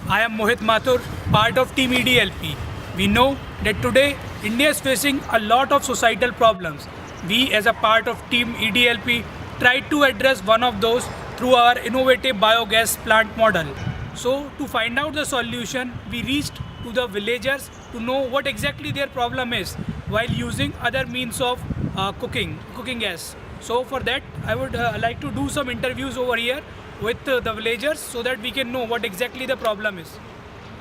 I am Mohit Mathur, part of Team EDLP. We know that today India is facing a lot of societal problems. We, as a part of Team EDLP, tried to address one of those through our innovative biogas plant model. So, to find out the solution, we reached to the villagers to know what exactly their problem is while using other means of cooking gas. So, for that, I would like to do some interviews over here with the villagers so that we can know what exactly the problem is.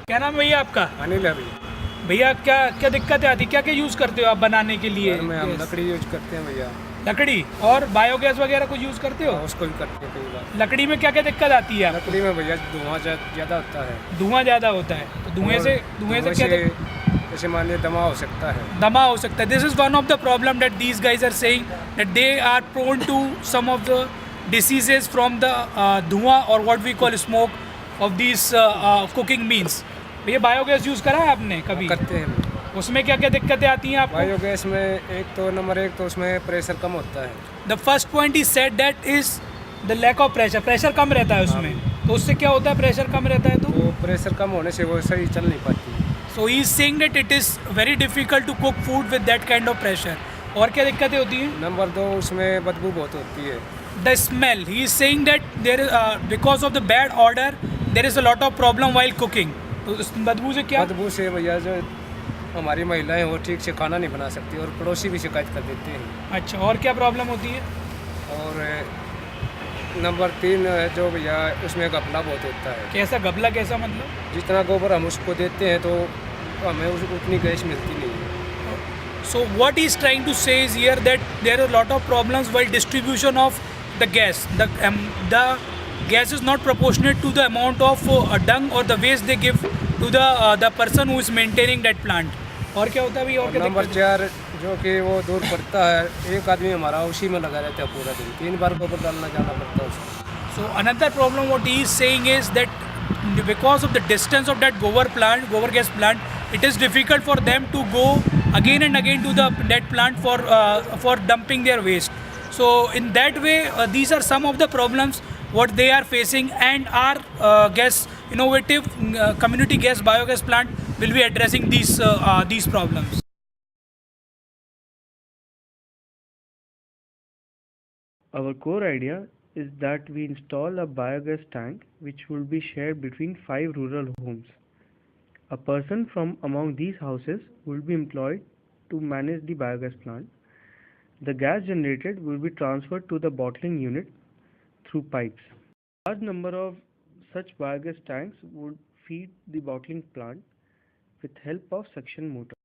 क्या नाम है भैया आपका? अनिल है भैया। भैया क्या क्या दिक्कतें आती, क्या क्या यूज़ करते हो आप बनाने के लिए? घर में हम गैस? लकड़ी यूज करते हैं भैया। लकड़ी और बायोगैस वगैरह को यूज़ करते हो? हाँ, उसको भी करते हैं कई बार। लकड़ी में क्या क्या दिक्कत आती है? लकड़ी में भैया धुआं ज़्यादा होता है। धुआं ज़्यादा होता है, तो धुएं से क्या जैसे मान लिया दमा हो सकता है। दमा हो सकता है. This is one of the problem that these guys are saying that they are prone to some of the diseases from the धुआं और what we call smoke of these cooking means. भैया बायोगैस यूज़ करा है आपने कभी? करते हैं। उसमें क्या क्या दिक्कतें आती हैं आपको? बायोगैस में नंबर एक तो उसमें प्रेशर कम होता है। The first point is set that is the lack of pressure. Pressure कम रहता है उसमें. तो उससे क्या होता है? प्रेशर कम रहता है तो प्रेशर कम होने से वो सही चल नहीं पाती। So he is saying that it is very difficult to cook food with that kind of pressure. और क्या दिक्कतें होती हैं? नंबर दो उसमें बदबू बहुत होती है। The smell. He is saying that there is because of the bad odor, there is a lot of problem while cooking. तो इस बदबू से क्या? बदबू से भैया जो हमारी महिलाएं वो ठीक से खाना नहीं बना सकती और पड़ोसी भी शिकायत कर देते हैं। अच्छा, और क्या प्रॉब्लम होती है? और नंबर तीन जो भैया उसमें घपला बहुत होता है। कैसा घपला? कैसा मतलब? जितना गोबर हम उसको देते हैं तो हमें उतनी गैस मिलती नहीं है। So what he is trying to say is here that there are a lot of problems while distribution of the gas. The gas is not proportionate to the amount of dung or the waste they give to the person who is maintaining that plant. और क्या होता है भी? और क्या number चार जो कि वो दूर पड़ता है, एक आदमी हमारा उसी में लगा रहता है पूरा दिन, 3 बार गोबर डालना जाना पड़ता है उसको. So another problem what he is saying is that because of the distance of that gobar gas plant, it is difficult for them to go again and again to that plant for dumping their waste. So in that way, these are some of the problems what they are facing, and our gas innovative community gas biogas plant will be addressing these problems. Our core idea is that we install a biogas tank which will be shared between 5 rural homes. A person from among these houses will be employed to manage the biogas plant. The gas generated will be transferred to the bottling unit through pipes. A large number of such biogas tanks would feed the bottling plant with help of suction motor.